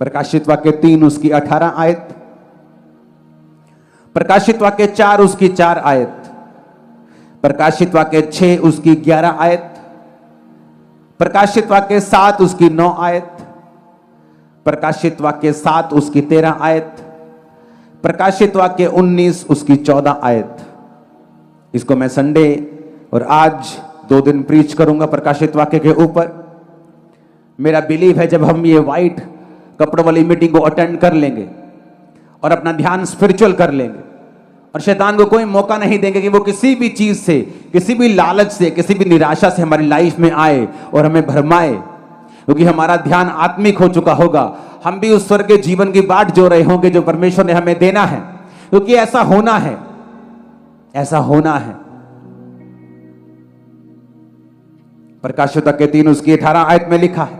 प्रकाशित वाक्य 3 उसकी 18 आयत, प्रकाशित वाक्य 4 उसकी 4 आयत, प्रकाशित वाक्य 6 उसकी 11 आयत, प्रकाशित वाक्य 7 उसकी 9 आयत, प्रकाशित वाक्य 7 उसकी 13 आयत, प्रकाशित वाक्य 19 उसकी 14 आयत। इसको मैं संडे और आज 2 दिन प्रीच करूंगा प्रकाशित वाक्य के ऊपर। मेरा बिलीव है जब हम ये व्हाइट कपड़ों वाली मीटिंग को अटेंड कर लेंगे और अपना ध्यान स्पिरिचुअल कर लेंगे और शैतान को कोई मौका नहीं देंगे कि वो किसी भी चीज से, किसी भी लालच से, किसी भी निराशा से हमारी लाइफ में आए और हमें भरमाए, क्योंकि हमारा ध्यान आत्मिक हो चुका होगा। हम भी उस स्वर्गीय जीवन की बाट जो रहे होंगे जो परमेश्वर ने हमें देना है, क्योंकि ऐसा होना है, ऐसा होना है। प्रकाशित वाक्य 3 उसकी 18 आयत में लिखा है,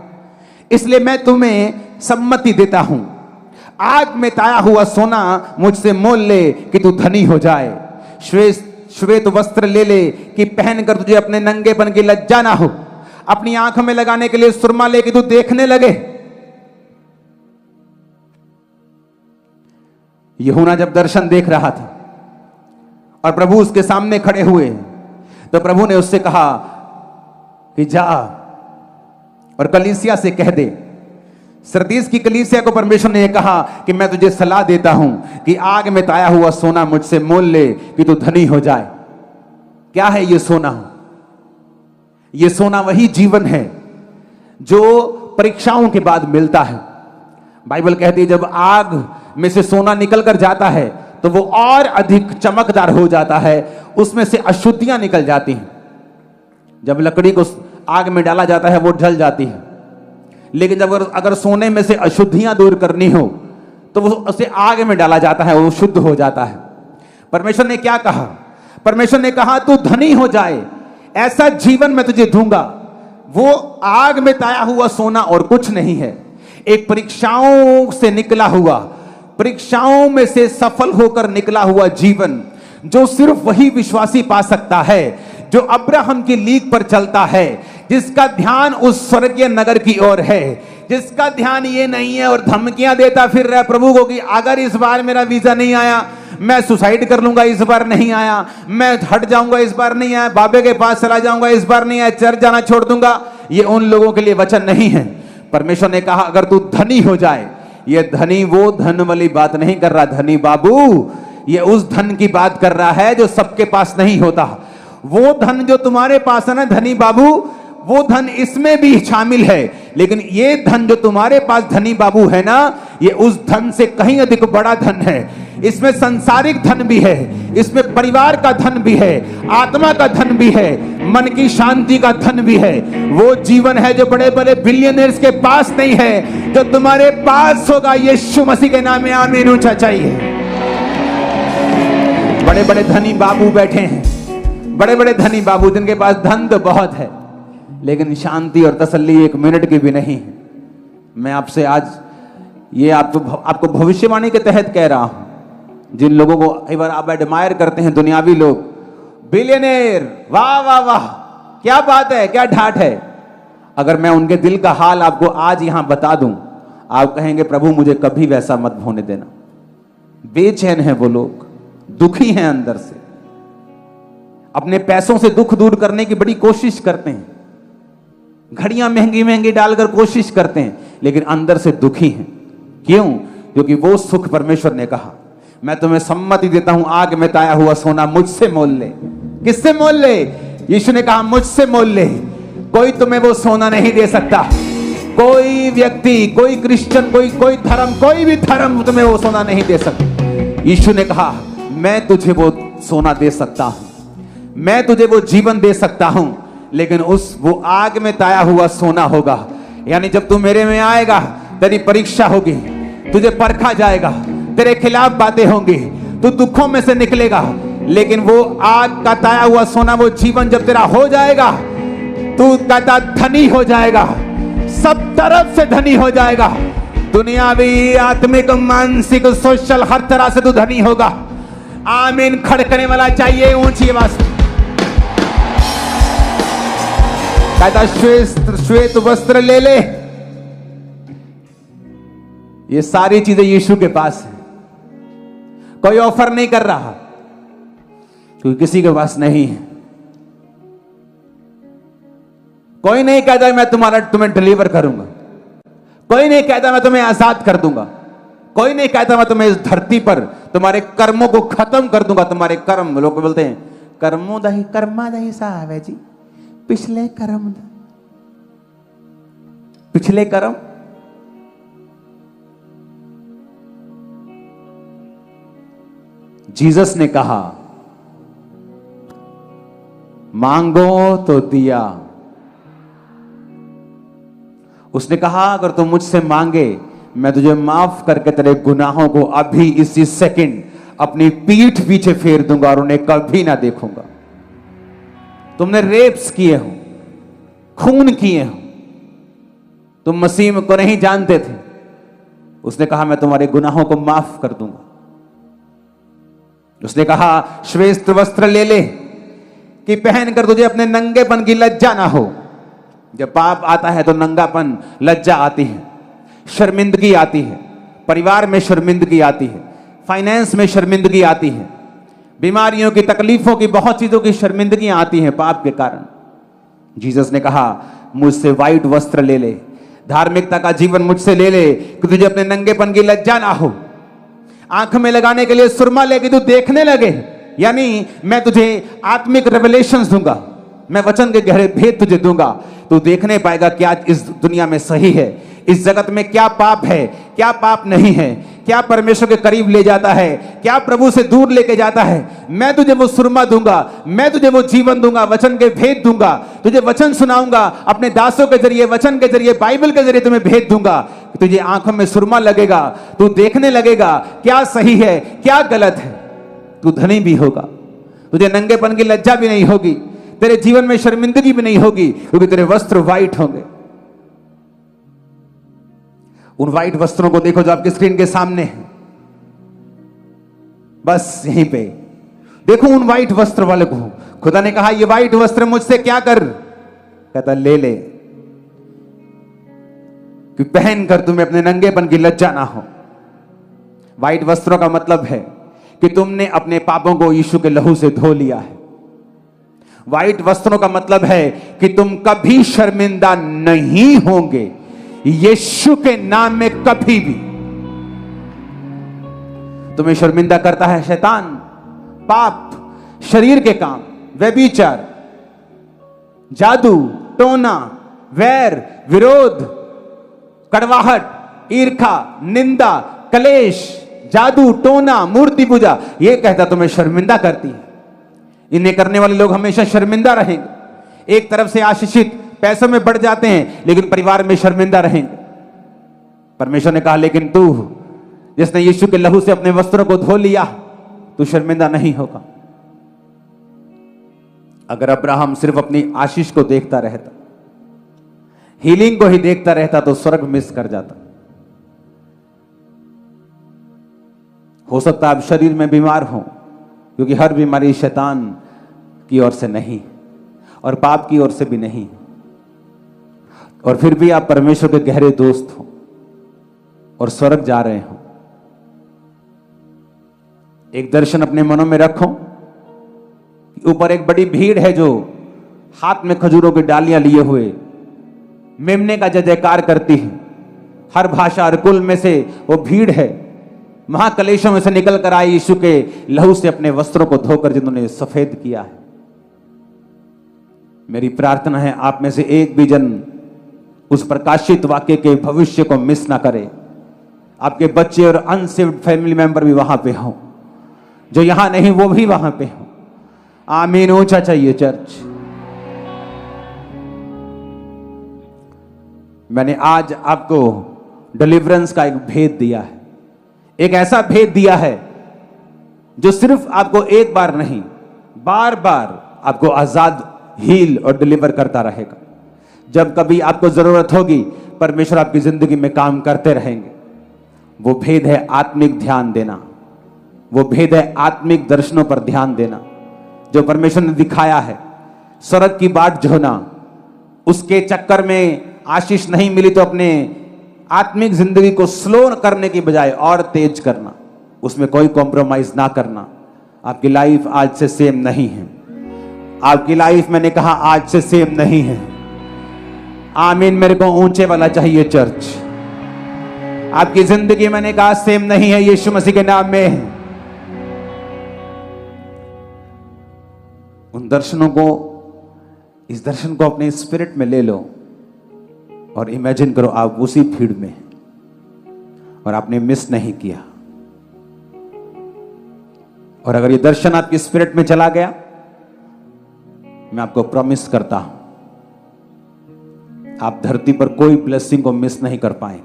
इसलिए मैं तुम्हें सम्मति देता हूं, आग में ताया हुआ सोना मुझसे मोल ले कि तू धनी हो जाए, श्वेत वस्त्र ले ले कि पहनकर तुझे अपने नंगेपन की लज्जा ना हो, अपनी आंखों में लगाने के लिए सुरमा ले कि तू देखने लगे। यूहन्ना जब दर्शन देख रहा था और प्रभु उसके सामने खड़े हुए तो प्रभु ने उससे कहा कि जा और कलीसिया से कह दे, सरदीस की कलीसिया को परमेश्वर ने कहा कि मैं तुझे सलाह देता हूं कि आग में ताया हुआ सोना मुझसे मोल ले कि तू धनी हो जाए। क्या है ये सोना? ये सोना वही जीवन है जो परीक्षाओं के बाद मिलता है। बाइबल कहती है जब आग में से सोना निकल कर जाता है तो वो और अधिक चमकदार हो जाता है, उसमें से अशुद्धियां निकल जाती हैं। जब लकड़ी को आग में डाला जाता है वो जल जाती है, लेकिन जब अगर सोने में से अशुद्धियां दूर करनी हो तो वो उसे आग में डाला जाता है, वो शुद्ध हो जाता है। परमेश्वर ने क्या कहा? परमेश्वर ने कहा तू धनी हो जाए, ऐसा जीवन मैं तुझे दूंगा। वो आग में ताया हुआ सोना और कुछ नहीं है, एक परीक्षाओं से निकला हुआ, परीक्षाओं में से सफल होकर निकला हुआ जीवन जो सिर्फ वही विश्वासी पा सकता है जो अब्राहम की लीक पर चलता है, जिसका ध्यान उस स्वर्गीय नगर की ओर है, जिसका ध्यान ये नहीं है और धमकियां देता फिर रहा प्रभु को कि अगर इस बार मेरा वीजा नहीं आया मैं सुसाइड कर लूंगा, इस बार नहीं आया मैं हट जाऊंगा, इस बार नहीं आया बाबे के पास चला जाऊंगा, इस बार नहीं आया चर्च जाना छोड़ दूंगा। ये उन लोगों के लिए वचन नहीं है। परमेश्वर ने कहा अगर तू धनी हो जाए, ये धनी वो धन वाली बात नहीं कर रहा धनी बाबू, ये उस धन की बात कर रहा है जो सबके पास नहीं होता। वो धन जो तुम्हारे पास है ना धनी बाबू, वो धन इसमें भी शामिल है, लेकिन ये धन जो तुम्हारे पास धनी बाबू है ना, ये उस धन से कहीं अधिक बड़ा धन है। इसमें सांसारिक धन भी है, इसमें परिवार का धन भी है, आत्मा का धन भी है, मन की शांति का धन भी है। वो जीवन है जो बड़े बड़े बिलियनर्स के पास नहीं है, जो तुम्हारे पास होगा। यीशु मसीह के नाम में आमीन ऊंचा चाहिए। बड़े बड़े धनी बाबू बैठे हैं, बड़े बड़े धनी बाबू जिनके पास धन तो बहुत है लेकिन शांति और तसल्ली 1 मिनट की भी नहीं है। मैं आपसे आज ये आपको भविष्यवाणी के तहत कह रहा हूं, जिन लोगों को कई बार आप एडमायर करते हैं दुनियावी लोग, बिलियनेयर, वाह वाह वाह क्या बात है, क्या ठाठ है, अगर मैं उनके दिल का हाल आपको आज यहां बता दूं, आप कहेंगे प्रभु मुझे कभी वैसा मत होने देना। बेचैन है वो लोग, दुखी हैं अंदर से, अपने पैसों से दुख दूर करने की बड़ी कोशिश करते हैं, घड़ियां महंगी महंगी डालकर कोशिश करते हैं, लेकिन अंदर से दुखी हैं। क्यों? क्योंकि वो सुख परमेश्वर ने कहा मैं तुम्हें सम्मति देता हूं, आग में ताया हुआ सोना मुझसे मोल ले। किससे मोल ले? यीशु ने कहा मुझसे मोल ले। कोई तुम्हें वो सोना नहीं दे सकता, कोई व्यक्ति, कोई क्रिश्चियन, कोई धर्म, कोई भी धर्म तुम्हें वो सोना नहीं दे सकता। यीशु ने कहा मैं तुझे वो सोना दे सकता हूं, मैं तुझे वो जीवन दे सकता हूं, लेकिन वो आग में ताया हुआ सोना होगा। यानी जब तू मेरे में आएगा तेरी परीक्षा होगी, तुझे परखा जाएगा, तेरे खिलाफ बातें होंगी, तू दुखों में से निकलेगा, लेकिन वो आग का ताया हुआ सोना, वो जीवन जब तेरा हो जाएगा, तू कहता धनी हो जाएगा, सब तरफ से धनी हो जाएगा, दुनियावी, आत्मिक, मानसिक, सोशल, हर तरह से तू धनी होगा। आमीन खड़कने वाला चाहिए ऊंची आवाज। कहता श्वेत वस्त्र ले ले, ये सारी चीजें यीशु के पास है। कोई ऑफर नहीं कर रहा क्योंकि किसी के पास नहीं है। कोई नहीं कहता मैं तुम्हें डिलीवर करूंगा। कोई नहीं कहता मैं तुम्हें आजाद कर दूंगा। कोई नहीं कहता मैं तुम्हें इस धरती पर तुम्हारे कर्मों को खत्म कर दूंगा। तुम्हारे कर्म, लोग बोलते हैं कर्मों दही कर्मा दही साहब है जी, पिछले कर्म, पिछले कर्म। जीसस ने कहा मांगो तो दिया। उसने कहा अगर तू मुझसे मांगे मैं तुझे माफ करके तेरे गुनाहों को अभी इसी सेकंड अपनी पीठ पीछे फेर दूंगा और उन्हें कभी ना देखूंगा। तुमने रेप्स किए हो, खून किए हो, तुम मसीह को नहीं जानते थे। उसने कहा मैं तुम्हारे गुनाहों को माफ कर दूंगा। उसने कहा श्वेत वस्त्र ले ले कि पहनकर तुझे अपने नंगेपन की लज्जा ना हो। जब पाप आता है तो नंगापन, लज्जा आती है, शर्मिंदगी आती है, परिवार में शर्मिंदगी आती है, फाइनेंस में शर्मिंदगी आती है, बीमारियों की, तकलीफों की, बहुत चीजों की शर्मिंदगियां आती हैं पाप के कारण। जीसस ने कहा मुझसे व्हाइट वस्त्र ले ले, धार्मिकता का जीवन मुझसे ले ले कि तुझे अपने नंगेपन की लज्जा ना हो। आंख में लगाने के लिए सुरमा लेके तू देखने लगे, यानी मैं तुझे आत्मिक रेवलेशंस दूंगा, मैं वचन के गहरे भेद तुझे दूंगा। तू देखने पाएगा क्या इस दुनिया में सही है, इस जगत में क्या पाप है, क्या पाप नहीं है, क्या परमेश्वर के करीब ले जाता है, क्या प्रभु से दूर लेके जाता है। मैं तुझे वो सुरमा दूंगा, मैं तुझे वो जीवन दूंगा, वचन के भेद दूंगा, तुझे वचन सुनाऊंगा अपने दासों के जरिए, वचन के जरिए, बाइबल के जरिए तुम्हें भेद दूंगा। तुझे आंखों में सुरमा लगेगा, तू देखने लगेगा क्या सही है क्या गलत है। तू धनी भी होगा, तुझे नंगेपन की लज्जा भी नहीं होगी, तेरे जीवन में शर्मिंदगी भी नहीं होगी क्योंकि तेरे वस्त्र व्हाइट होंगे। उन व्हाइट वस्त्रों को देखो जो आपकी स्क्रीन के सामने है, बस यहीं पे देखो उन व्हाइट वस्त्र वाले को। खुदा ने कहा ये व्हाइट वस्त्र मुझसे क्या कर, कहता ले ले कि पहनकर तुम्हें अपने नंगेपन की लज्जा ना हो। व्हाइट वस्त्रों का मतलब है कि तुमने अपने पापों को यीशु के लहू से धो लिया है। व्हाइट वस्त्रों का मतलब है कि तुम कभी शर्मिंदा नहीं होंगे यीशु के नाम में, कभी भी। तुम्हें शर्मिंदा करता है शैतान, पाप, शरीर के काम, व्यभिचार, जादू टोना, वैर, विरोध, कड़वाहट, ईर्खा, निंदा, कलेश, जादू टोना, मूर्ति पूजा, यह कहता तुम्हें शर्मिंदा करती है। इन्हें करने वाले लोग हमेशा शर्मिंदा रहेंगे। एक तरफ से आशीषित, पैसों में बढ़ जाते हैं, लेकिन परिवार में शर्मिंदा रहेंगे। परमेश्वर ने कहा लेकिन तू जिसने यीशु के लहू से अपने वस्त्रों को धो लिया, तू शर्मिंदा नहीं होगा। अगर अब्राहम सिर्फ अपनी आशीष को देखता रहता, हीलिंग को ही देखता रहता, तो स्वर्ग मिस कर जाता। हो सकता है आप शरीर में बीमार हो, क्योंकि हर बीमारी शैतान की ओर से नहीं और पाप की ओर से भी नहीं, और फिर भी आप परमेश्वर के गहरे दोस्त हो और स्वर्ग जा रहे हो। एक दर्शन अपने मनों में रखो, ऊपर एक बड़ी भीड़ है जो हाथ में खजूरों की डालियां लिए हुए मेमने का जय जयकार करती है। हर भाषा, हर कुल में से वो भीड़ है, महाकलेशों में से निकल कर आई यीशु के लहू से अपने वस्त्रों को धोकर जिन्होंने सफेद किया है। मेरी प्रार्थना है आप में से एक भी जन उस प्रकाशित वाक्य के भविष्य को मिस ना करे। आपके बच्चे और अनसेव्ड फैमिली मेंबर भी वहां पे हो, जो यहां नहीं वो भी वहां पे हो। आमीन। ऊंचा चाहिए चर्च। मैंने आज आपको डिलीवरेंस का एक भेद दिया है, एक ऐसा भेद दिया है जो सिर्फ आपको एक बार नहीं, बार बार आपको आजाद, हील और डिलीवर करता रहेगा। जब कभी आपको जरूरत होगी, परमेश्वर आपकी जिंदगी में काम करते रहेंगे। वो भेद है आत्मिक ध्यान देना, वो भेद है आत्मिक दर्शनों पर ध्यान देना जो परमेश्वर ने दिखाया है। स्वर्ग की बाट जोना, उसके चक्कर में आशीष नहीं मिली तो अपने आत्मिक जिंदगी को स्लो करने की बजाय और तेज करना, उसमें कोई कॉम्प्रोमाइज ना करना। आपकी लाइफ आज से सेम नहीं है। आपकी लाइफ, मैंने कहा, आज से सेम नहीं है। आमीन। मेरे को ऊंचे वाला चाहिए चर्च। आपकी जिंदगी, मैंने कहा, सेम नहीं है, यीशु मसीह के नाम में है। उन दर्शनों को, इस दर्शन को अपने स्पिरिट में ले लो और इमेजिन करो आप उसी फील्ड में हैं और आपने मिस नहीं किया। और अगर ये दर्शन आपकी स्पिरिट में चला गया, मैं आपको प्रॉमिस करता हूं, आप धरती पर कोई ब्लेसिंग को मिस नहीं कर पाएंगे,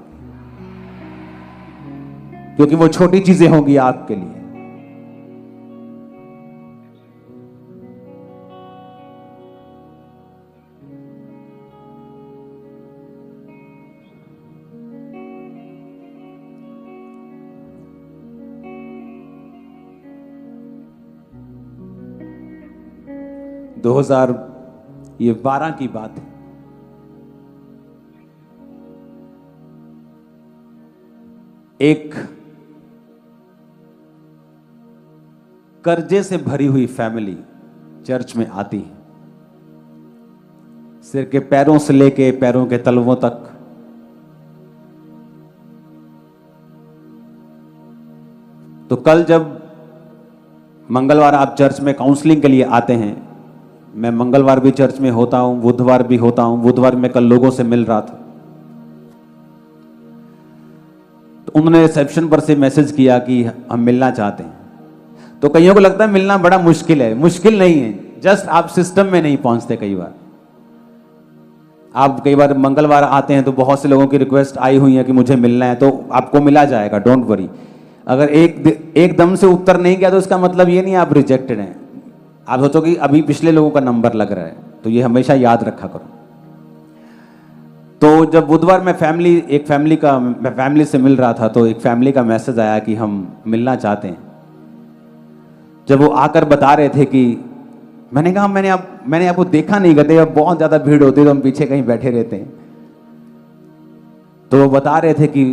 क्योंकि वो छोटी चीजें होंगी आपके लिए। ये 12 की बात है। एक कर्जे से भरी हुई फैमिली चर्च में आती है, सिर के पैरों से लेके पैरों के तलवों तक। तो कल जब मंगलवार आप चर्च में काउंसलिंग के लिए आते हैं, मैं मंगलवार भी चर्च में होता हूं, बुधवार भी होता हूं। बुधवार में कल लोगों से मिल रहा था, तो उन्होंने रिसेप्शन पर से मैसेज किया कि हम मिलना चाहते हैं। तो कईयों को लगता है मिलना बड़ा मुश्किल है। मुश्किल नहीं है, जस्ट आप सिस्टम में नहीं पहुंचते। कई बार मंगलवार आते हैं तो बहुत से लोगों की रिक्वेस्ट आई हुई है कि मुझे मिलना है, तो आपको मिला जाएगा, डोंट वरी। अगर एकदम से उत्तर नहीं किया तो इसका मतलब ये नहीं आप रिजेक्टेड हैं। आप सोचो कि अभी पिछले लोगों का नंबर लग रहा है, तो ये हमेशा याद रखा करो। तो जब बुधवार में एक फैमिली से मिल रहा था, तो एक फैमिली का मैसेज आया कि हम मिलना चाहते हैं। जब वो आकर बता रहे थे कि मैंने कहा मैंने आपको देखा नहीं करते, अब बहुत ज्यादा भीड़ होती है तो हम पीछे कहीं बैठे रहते हैं। तो वो बता रहे थे कि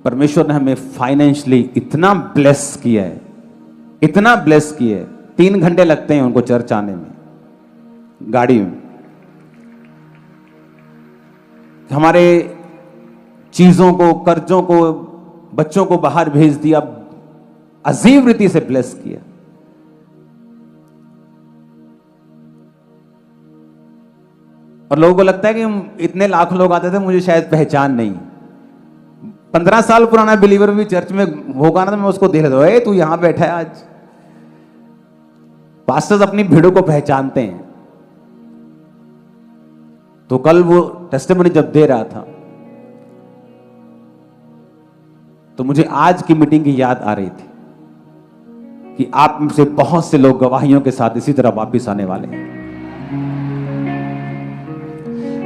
परमेश्वर ने हमें फाइनेंशियली इतना ब्लेस किया है, इतना ब्लेस किया है। 3 घंटे लगते हैं उनको चर्च आने में, गाड़ी में। हमारे चीजों को, कर्जों को, बच्चों को बाहर भेज दिया, अजीब रीति से ब्लेस किया। और लोगों को लगता है कि हम इतने लाखों लोग आते थे, मुझे शायद पहचान नहीं। 15 साल पुराना बिलीवर भी चर्च में होगा ना, तो मैं उसको देख लेता हूं, तू यहां बैठा है आज। पास्टर्स अपनी भीड़ों को पहचानते हैं। तो कल वो टेस्टिमनी जब दे रहा था, तो मुझे आज की मीटिंग की याद आ रही थी कि आप में से बहुत से लोग गवाहियों के साथ इसी तरह वापस आने वाले हैं।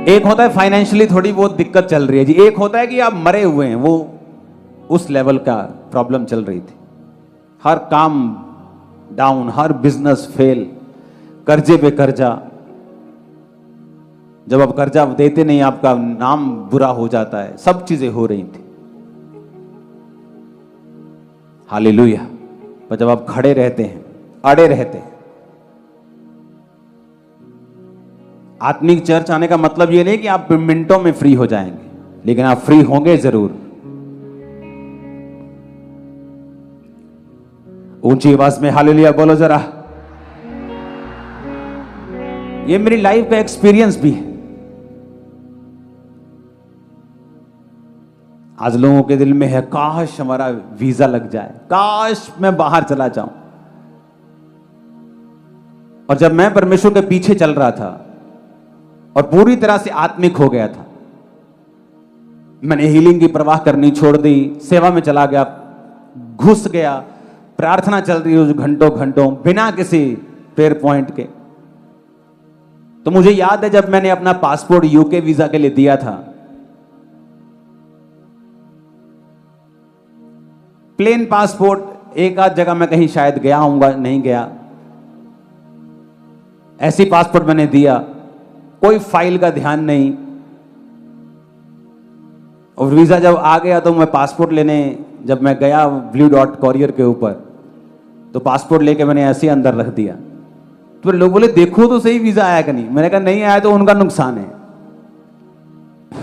एक होता है फाइनेंशियली थोड़ी बहुत दिक्कत चल रही है जी, एक होता है कि आप मरे हुए हैं, वो उस लेवल का प्रॉब्लम चल रही थी। हर काम डाउन, हर बिजनेस फेल, कर्जे पे कर्जा। जब आप कर्जा देते नहीं, आपका नाम बुरा हो जाता है। सब चीजें हो रही थी, हालेलुया। पर जब आप खड़े रहते हैं, अड़े रहते हैं, आत्मिक चर्च आने का मतलब यह नहीं कि आप मिनटों में फ्री हो जाएंगे, लेकिन आप फ्री होंगे जरूर। ऊंची आवाज में हालेलुया बोलो जरा। ये मेरी लाइफ का एक्सपीरियंस भी है। आज लोगों के दिल में है, काश हमारा वीजा लग जाए, काश मैं बाहर चला जाऊं। और जब मैं परमेश्वर के पीछे चल रहा था और पूरी तरह से आत्मिक हो गया था, मैंने हीलिंग की परवाह करनी छोड़ दी, सेवा में चला गया, घुस गया, प्रार्थना चल रही है घंटों घंटों बिना किसी प्रेयर पॉइंट के। तो मुझे याद है जब मैंने अपना पासपोर्ट यूके वीजा के लिए दिया था, प्लेन पासपोर्ट, एक आध जगह मैं कहीं शायद गया हूंगा, नहीं गया, ऐसी पासपोर्ट मैंने दिया, कोई फाइल का ध्यान नहीं। और वीज़ा जब आ गया तो मैं पासपोर्ट लेने जब मैं गया ब्लू डॉट कॉरियर के ऊपर, तो पासपोर्ट लेके मैंने ऐसे ही अंदर रख दिया। तो लोग बोले देखो तो सही वीज़ा आया कि नहीं। मैंने कहा नहीं आया तो उनका नुकसान है,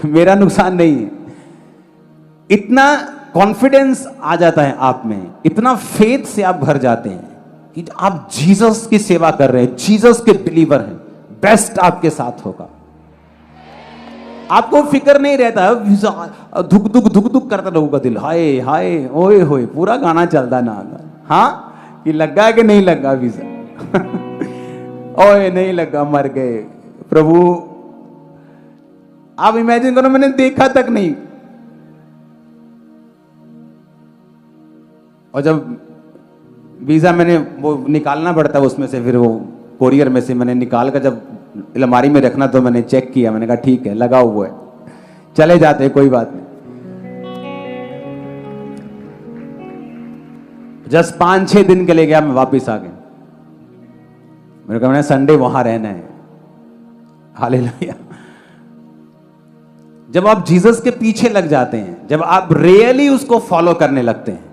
मेरा नुकसान नहीं है। इतना कॉन्फिडेंस आ जाता है आप में, इतना फेथ से आप भर जाते हैं कि आप जीसस की सेवा कर रहे हैं, जीसस के बिलीवर हैं, बेस्ट आपके साथ होगा। आपको फिक्र नहीं रहता, धुक धुक करता लोगों का दिल, हाय हाय ओए होए, पूरा गाना चलता ना। हाँ कि लगा कि नहीं लगा वीजा ओए नहीं लगा, मर गए। प्रभु आप इमेजिन करो, मैंने देखा तक नहीं। और जब वीजा मैंने वो निकालना पड़ता है उसमें से, फिर वो कोरियर में से मैंने निकाल कर जब अलमारी में रखना तो मैंने चेक किया, मैंने कहा ठीक है लगा हुआ है, चले जाते हैं कोई बात नहीं। जस्ट 5-6 दिन के लिए गया, मैं वापिस आ गया। मेरे को मैंने संडे वहां रहना है। हालेलुया। जब आप जीसस के पीछे लग जाते हैं, जब आप रियली उसको फॉलो करने लगते हैं,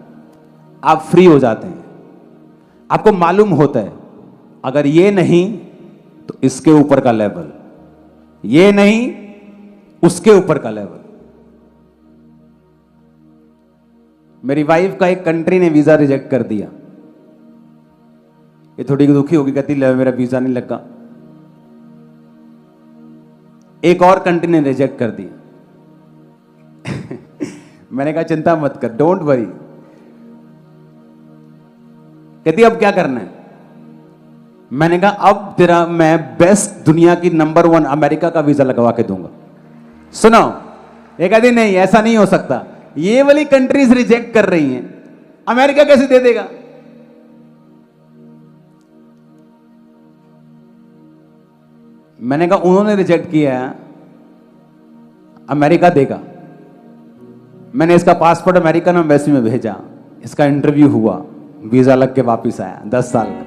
आप फ्री हो जाते हैं। आपको मालूम होता है अगर ये नहीं तो इसके ऊपर का लेवल, ये नहीं उसके ऊपर का लेवल। मेरी वाइफ का एक कंट्री ने वीजा रिजेक्ट कर दिया, ये थोड़ी दुखी होगी, कहती मेरा वीजा नहीं लगा। एक और कंट्री ने रिजेक्ट कर दिया मैंने कहा चिंता मत कर, डोंट वरी। कहती अब क्या करना है? मैंने कहा अब तेरा मैं बेस्ट दुनिया की नंबर 1 अमेरिका का वीजा लगवा के दूंगा। सुनो, ये कहती नहीं ऐसा नहीं हो सकता, ये वाली कंट्रीज रिजेक्ट कर रही हैं, अमेरिका कैसे दे देगा? मैंने कहा उन्होंने रिजेक्ट किया है, अमेरिका देगा। मैंने इसका पासपोर्ट अमेरिकन एम्बेसी में भेजा, इसका इंटरव्यू हुआ, वीजा लग के वापस आया 10 साल का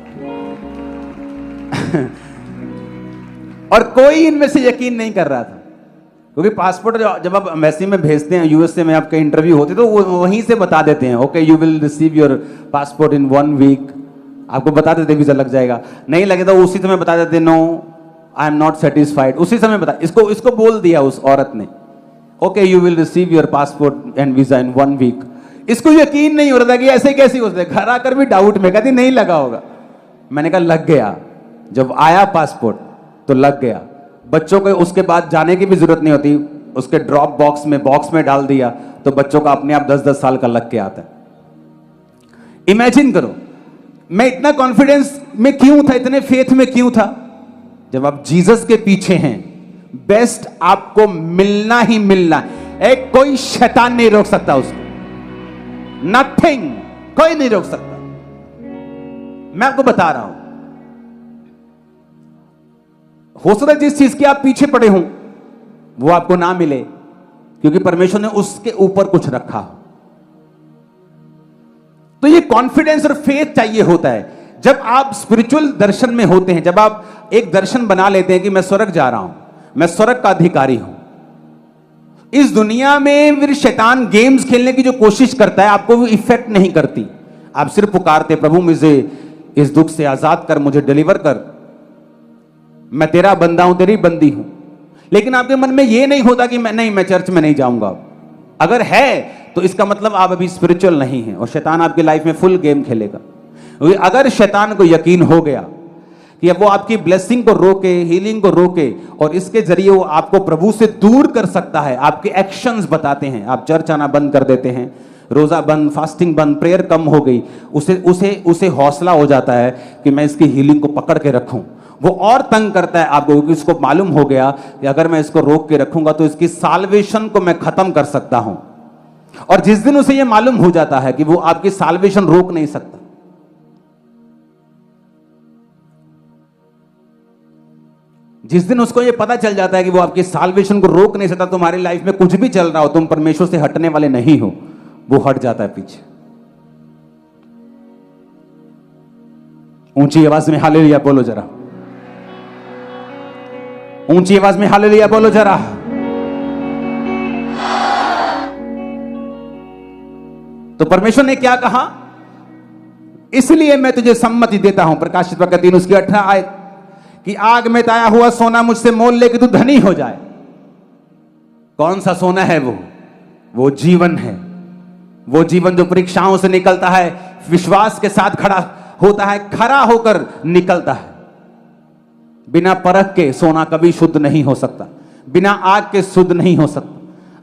और कोई इनमें से यकीन नहीं कर रहा था, क्योंकि पासपोर्ट जब आप एम्बेसी में भेजते हैं यूएसए में, आपके इंटरव्यू होते तो वो वहीं से बता देते हैं okay you will receive your passport in 1 week. आपको बता देते वीजा लग जाएगा, नहीं लगे तो उसी समय बता देते no I am not satisfied, उसी समय बता। इसको बोल दिया उस औरत ने okay you will receive your passport and visa in 1 week. इसको यकीन नहीं हो रहा था कि ऐसे कैसे हो सकता है, घर आकर भी डाउट में कहती नहीं लगा होगा। मैंने कहा लग गया, जब आया पासपोर्ट तो लग गया। बच्चों को उसके बाद जाने की भी जरूरत नहीं होती, उसके ड्रॉप बॉक्स में डाल दिया तो बच्चों का अपने आप 10-10 साल का लग के आता है। इमेजिन करो मैं इतना कॉन्फिडेंस में क्यों था, इतने फेथ में क्यों था? जब आप जीसस के पीछे हैं, बेस्ट आपको मिलना ही मिलना है। कोई शैतान नहीं रोक सकता उसको, नथिंग, कोई नहीं रोक सकता। मैं आपको बता रहा हूं, हो सकता है जिस चीज के आप पीछे पड़े हों वो आपको ना मिले, क्योंकि परमेश्वर ने उसके ऊपर कुछ रखा। तो ये कॉन्फिडेंस और फेथ चाहिए होता है जब आप स्पिरिचुअल दर्शन में होते हैं, जब आप एक दर्शन बना लेते हैं कि मैं स्वर्ग जा रहा हूं, मैं स्वर्ग का अधिकारी हूं। इस दुनिया में फिर शैतान गेम्स खेलने की जो कोशिश करता है आपको वो इफेक्ट नहीं करती। आप सिर्फ पुकारते प्रभु मुझे इस दुख से आजाद कर, मुझे डिलीवर कर, मैं तेरा बंदा हूं, तेरी बंदी हूं। लेकिन आपके मन में यह नहीं होता कि मैं चर्च में नहीं जाऊंगा। अगर है तो इसका मतलब आप अभी स्पिरिचुअल नहीं हैं और शैतान आपकी लाइफ में फुल गेम खेलेगा। अगर शैतान को यकीन हो गया कि अब वो आपकी ब्लेसिंग को रोके, हीलिंग को रोके और इसके जरिए वो आपको प्रभु से दूर कर सकता है, आपके एक्शंस बताते हैं, आप चर्च आना बंद कर देते हैं, रोजा बंद, फास्टिंग बंद, प्रेयर कम हो गई, उसे हौसला हो जाता है कि मैं इसकी हीलिंग को पकड़ के रखूं। वो और तंग करता है आपको, क्योंकि उसको मालूम हो गया कि अगर मैं इसको रोक के रखूंगा तो इसकी साल्वेशन को मैं खत्म कर सकता हूं। और जिस दिन उसे यह मालूम हो जाता है कि वो आपकी साल्वेशन रोक नहीं सकता, जिस दिन उसको यह पता चल जाता है कि वो आपकी साल्वेशन को रोक नहीं सकता, तुम्हारी लाइफ में कुछ भी चल रहा हो, तुम परमेश्वर से हटने वाले नहीं हो, वो हट जाता है पीछे। ऊंची आवाज में हालेलुया बोलो जरा, ऊंची आवाज में हालेलुया बोलो जरा। तो परमेश्वर ने क्या कहा, इसलिए मैं तुझे सम्मति देता हूं, प्रकाशित वाक्य 3 उसकी 18 आयत, कि आग में ताया हुआ सोना मुझसे मोल ले कि तू धनी हो जाए। कौन सा सोना है वो जीवन है। वो जीवन जो परीक्षाओं से निकलता है, विश्वास के साथ खड़ा होता है, खरा होकर निकलता है। बिना परख के सोना कभी शुद्ध नहीं हो सकता, बिना आग के शुद्ध नहीं हो सकता।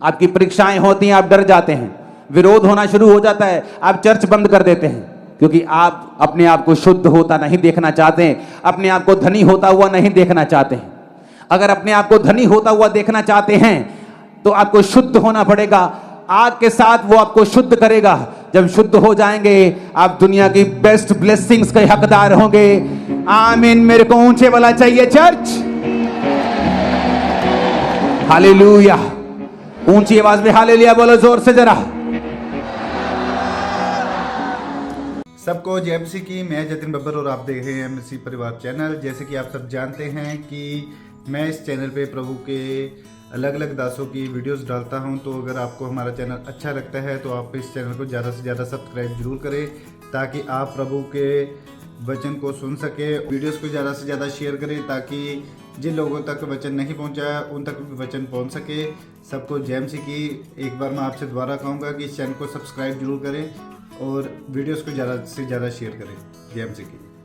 आपकी परीक्षाएं होती हैं, आप डर जाते हैं, विरोध होना शुरू हो जाता है, आप चर्च बंद कर देते हैं, क्योंकि आप अपने आप को शुद्ध होता नहीं देखना चाहते हैं, अपने आप को धनी होता हुआ नहीं देखना चाहते हैं। अगर अपने आप को धनी होता हुआ देखना चाहते हैं तो आपको शुद्ध होना पड़ेगा। आग के साथ वो आपको शुद्ध करेगा। जब शुद्ध हो जाएंगे आप दुनिया की बेस्ट ब्लेसिंग्स के हकदार होंगे। आमीन। मेरे को ऊंचे वाला चाहिए चर्च। हालेलुया। ऊंची आवाज में हालेलुया बोलो जोर से जरा। सबको जय मसीह की। मैं जतिन बब्बर और आप देख रहे हैं मसीह परिवार चैनल। जैसे कि आप सब जानते हैं कि मैं इस चैनल पे प्रभु के अलग अलग दासों की वीडियोस डालता हूं, तो अगर आपको हमारा चैनल अच्छा लगता है तो आप इस चैनल को ज़्यादा से ज़्यादा सब्सक्राइब जरूर करें, ताकि आप प्रभु के वचन को सुन सके। वीडियोस को ज़्यादा से ज़्यादा शेयर करें, ताकि जिन लोगों तक वचन नहीं पहुंचा उन तक भी वचन पहुंच सके। सबको जय मसीह की। एक बार मैं आपसे दोबारा कहूँगा कि इस चैनल को सब्सक्राइब जरूर करें और वीडियोस को ज़्यादा से ज़्यादा शेयर करें। जय मसीह की।